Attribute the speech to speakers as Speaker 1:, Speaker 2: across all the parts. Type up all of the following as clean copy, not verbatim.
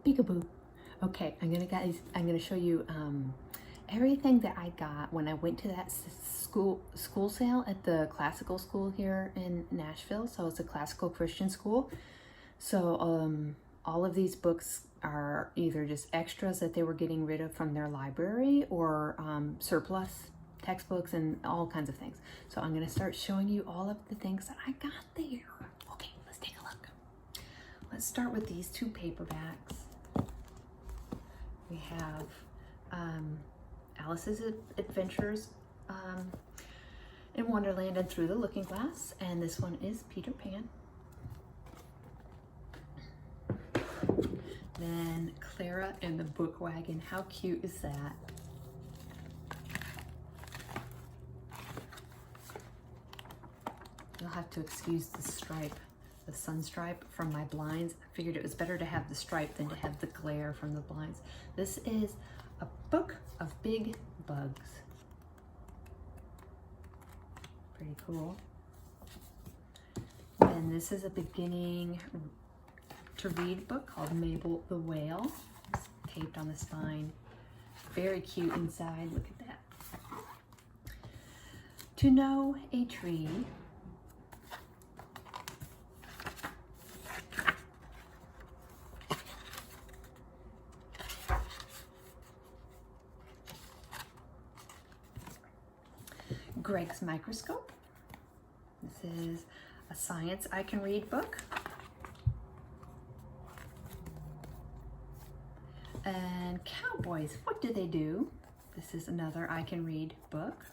Speaker 1: Peekaboo. Okay, I'm gonna show you everything that I got when I went to that school sale at the classical school here in Nashville. So it's a classical Christian school. So all of these books are either just extras that they were getting rid of from their library or surplus textbooks and all kinds of things. So I'm gonna start showing you all of the things that I got there. Okay, let's take a look. Let's start with these two paperbacks. We have Alice's Adventures in Wonderland and Through the Looking Glass, and this one is Peter Pan. Then Clara and the Book Wagon. How cute is that? You'll have to excuse the stripe, the sun stripe from my blinds. I figured it was better to have the stripe than to have the glare from the blinds. This is a book of big bugs. Pretty cool. And this is a beginning to read book called Mabel the Whale. It's taped on the spine. Very cute inside. Look at that. To Know a Tree. Greg's Microscope. This is a science I can read book. And Cowboys, What Do They Do? This is another I can read book.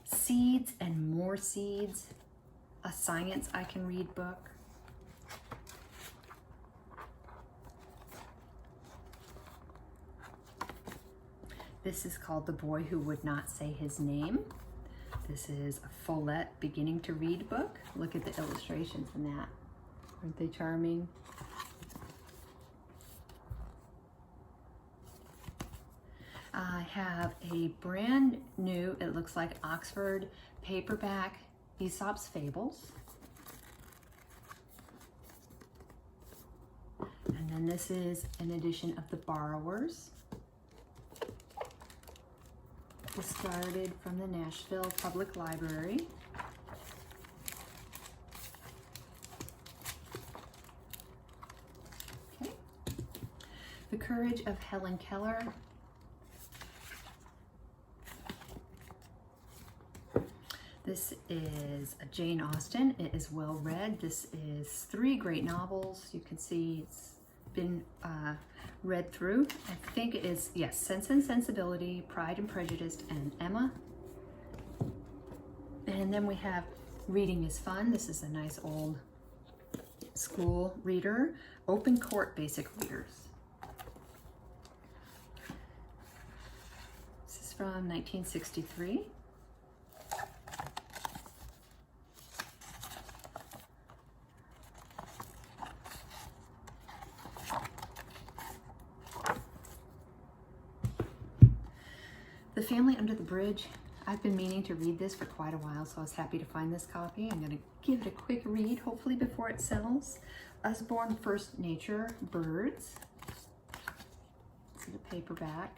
Speaker 1: Seeds and More Seeds, a science I can read book. This is called The Boy Who Would Not Say His Name. This is a Follett beginning to read book. Look at the illustrations in that. Aren't they charming? I have a brand new, it looks like Oxford paperback, Aesop's Fables. And then this is an edition of The Borrowers. Discarded from the Nashville Public Library. Okay. The Courage of Helen Keller. This is a Jane Austen. It is well read. This is 3 great novels. You can see it's been read through. I think it is, yes, Sense and Sensibility, Pride and Prejudice, and Emma. And then we have Reading is Fun. This is a nice old school reader. Open Court Basic Readers. This is from 1963. The Family Under the Bridge. I've been meaning to read this for quite a while, so I was happy to find this copy. I'm going to give it a quick read, hopefully before it sells. Usborne First Nature Birds. This is a paperback.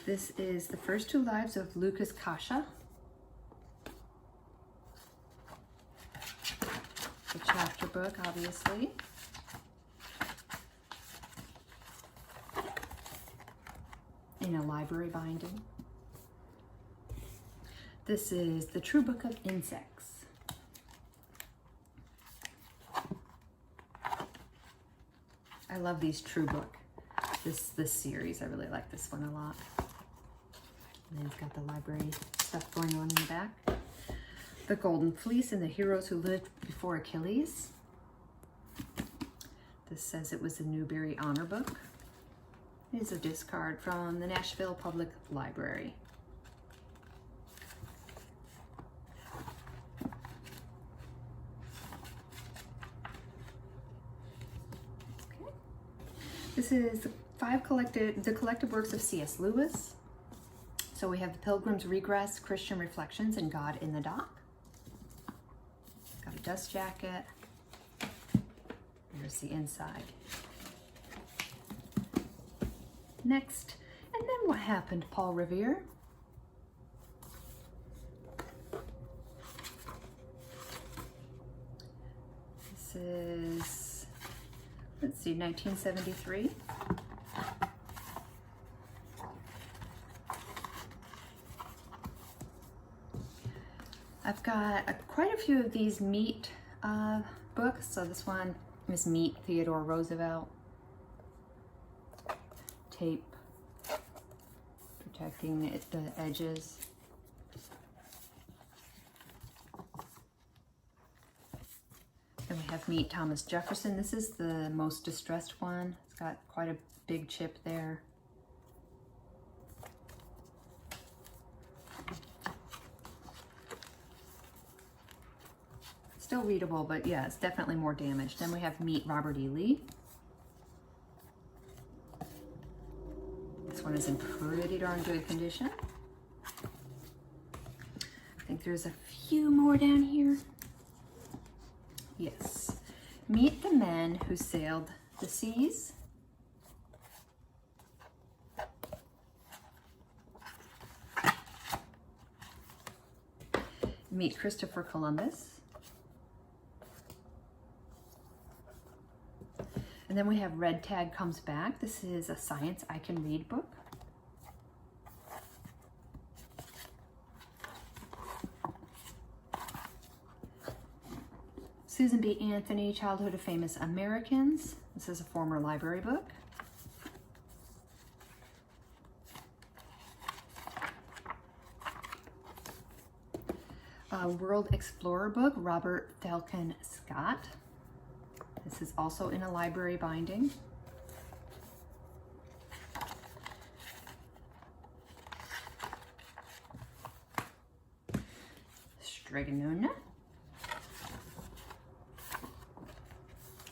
Speaker 1: This is The First 2 Lives of Lucas Kasha. A chapter book, obviously. In a library binding. This is The True Book of Insects. I love these True Book, this series. I really like this one a lot. And then it's got the library stuff going on in the back. The Golden Fleece and the Heroes Who Lived Before Achilles. This says it was the Newbery Honor Book. Is a discard from the Nashville Public Library. Okay. This is the collected works of C.S. Lewis. So So we have the Pilgrim's Regress, Christian Reflections, and God in the Dock. Got a dust jacket. Here's the inside. Next, and then what happened, Paul Revere. This is, let's see, 1973. I've got quite a few of these Meet books. So this one is Meet Theodore Roosevelt. Tape protecting the edges. Then we have Meet Thomas Jefferson. This is the most distressed one. It's got quite a big chip there. Still readable, but yeah, it's definitely more damaged. Then we have Meet Robert E. Lee. This one is in pretty darn good condition. I think there's a few more down here. Yes. Meet the Men Who Sailed the Seas. Meet Christopher Columbus. And then we have Red Tag Comes Back. This is a Science I Can Read book. Susan B. Anthony, Childhood of Famous Americans. This is a former library book. A World Explorer book, Robert Falcon Scott. This is also in a library binding. Stregonona.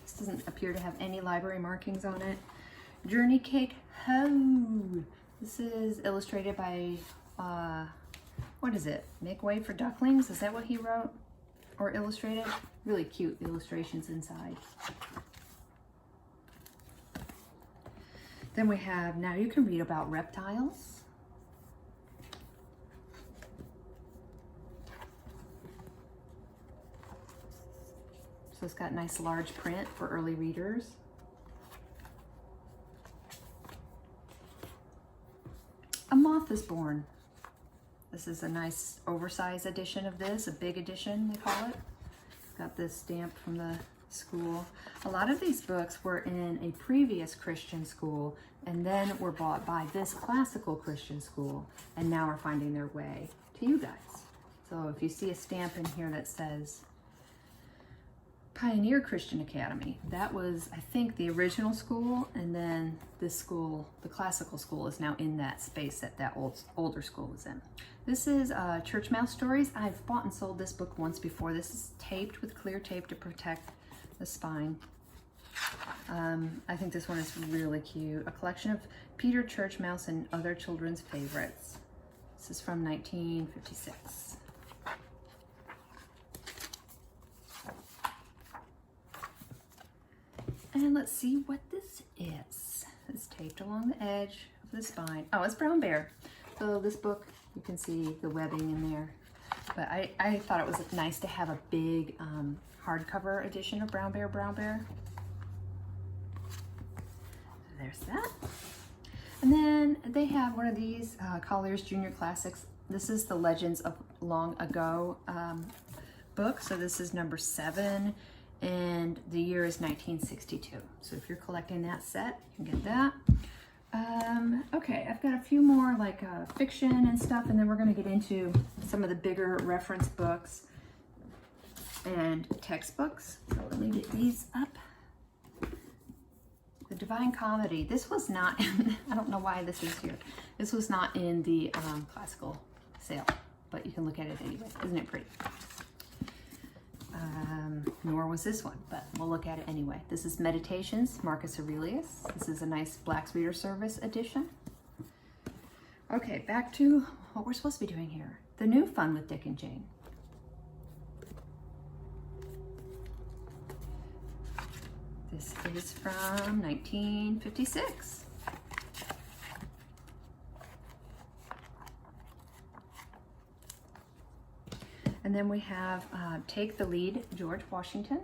Speaker 1: This doesn't appear to have any library markings on it. Journey Cake Ho! This is illustrated by, what is it? Make Way for Ducklings? Is that what he wrote or illustrated? Really cute illustrations inside. Then we have Now You Can Read About Reptiles. So it's got nice large print for early readers. A Moth is Born. This is a nice oversized edition of this, a big edition they call it. It's got this stamp from the school. A lot of these books were in a previous Christian school and then were bought by this classical Christian school and now are finding their way to you guys. So if you see a stamp in here that says Pioneer Christian Academy, that was, I think, the original school, and then this school, the classical school, is now in that space that that older school was in. This is Church Mouse Stories. I've bought and sold this book once before. This is taped with clear tape to protect the spine. I think this one is really cute. A collection of Peter Church Mouse and other children's favorites. This is from 1956. And let's see what this is. It's taped along the edge of the spine. Oh, it's Brown Bear. So this book, you can see the webbing in there. But I thought it was nice to have a big hardcover edition of Brown Bear, Brown Bear. So there's that. And then they have one of these Collier's Junior Classics. This is the Legends of Long Ago book. So this is number 7. And the year is 1962. So if you're collecting that set, you can get that. Okay, I've got a few more like fiction and stuff, and then we're gonna get into some of the bigger reference books and textbooks. So let me get these up. The Divine Comedy. This was not, I don't know why this is here. This was not in the classical sale, but you can look at it anyway. Isn't it pretty? Nor was this one, but we'll look at it anyway. This is Meditations, Marcus Aurelius. This is a nice Black's Reader Service edition. Okay, back to what we're supposed to be doing here. The new Fun with Dick and Jane. This is from 1956. And then we have Take the Lead, George Washington.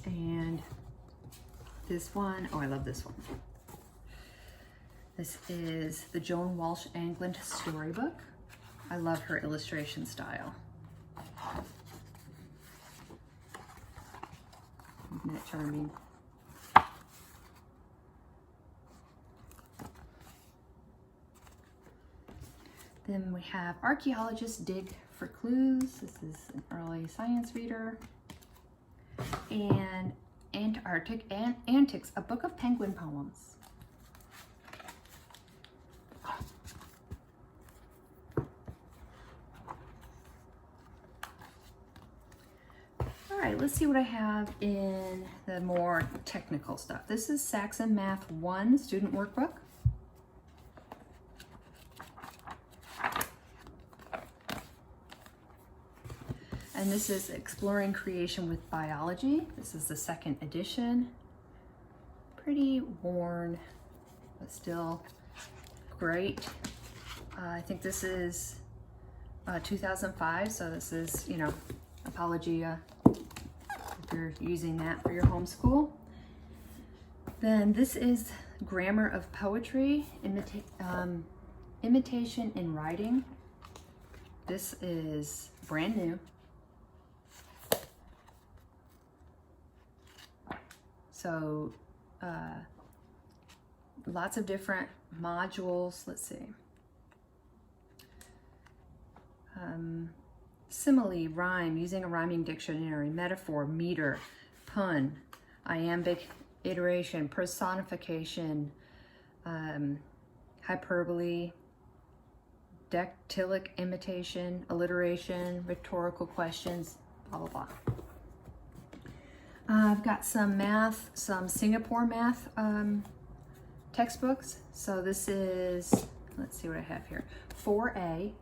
Speaker 1: And this one, oh, I love this one. This is the Joan Walsh Anglin storybook. I love her illustration style. Isn't that charming? Then we have Archaeologists Dig for Clues. This is an early science reader. And Antarctic Antics, a book of penguin poems. All right, let's see what I have in the more technical stuff. This is Saxon Math 1 student workbook. And this is Exploring Creation with Biology. This is the second edition. Pretty worn, but still great. I think this is 2005, so this is, you know, Apologia, if you're using that for your homeschool. Then this is Grammar of Poetry, Imitation in Writing. This is brand new. So lots of different modules. Let's see. Simile, rhyme, using a rhyming dictionary, metaphor, meter, pun, iambic, iteration, personification, hyperbole, dactylic imitation, alliteration, rhetorical questions, blah, blah, blah. I've got some math, some Singapore math textbooks. So this is, let's see what I have here, 4A.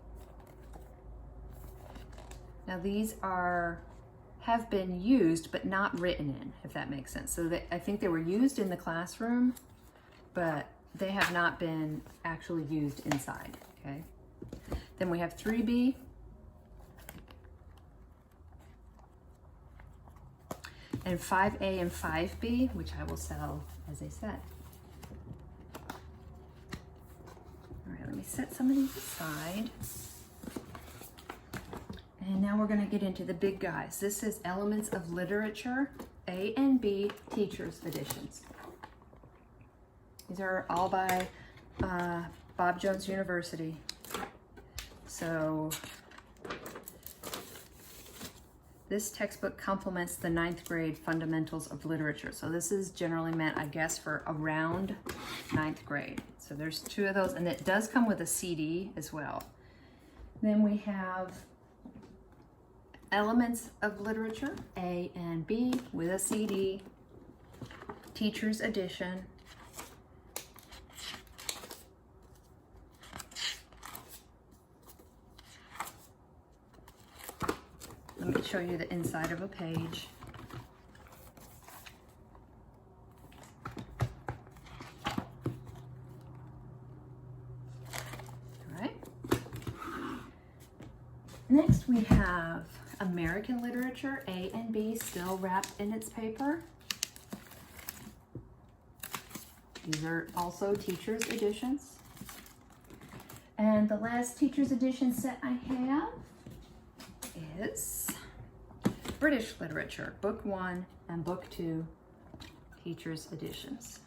Speaker 1: Now these have been used but not written in, if that makes sense. So I think they were used in the classroom, but they have not been actually used inside, okay? Then we have 3B. And 5A and 5B, which I will sell as a set. All right, let me set some of these aside. And now we're gonna get into the big guys. This is Elements of Literature, A and B Teachers Editions. These are all by Bob Jones University. So this textbook complements the 9th grade fundamentals of literature. So this is generally meant, I guess, for around 9th grade. So there's 2 of those, and it does come with a CD as well. Then we have Elements of Literature, A and B, with a CD, Teacher's Edition. Let me show you the inside of a page. All right. Next we have American Literature, A and B, still wrapped in its paper. These are also teacher's editions. And the last teacher's edition set I have is British Literature, Book 1 and Book 2, teacher's editions.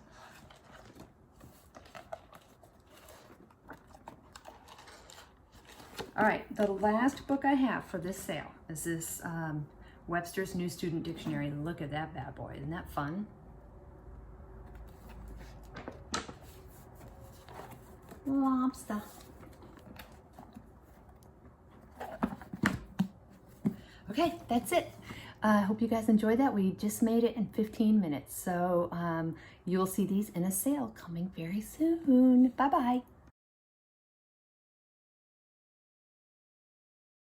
Speaker 1: All right, the last book I have for this sale is this Webster's New Student Dictionary. Look at that bad boy, isn't that fun? Lobster. Okay, that's it. I hope you guys enjoyed that. We just made it in 15 minutes. So you'll see these in a sale coming very soon. Bye-bye.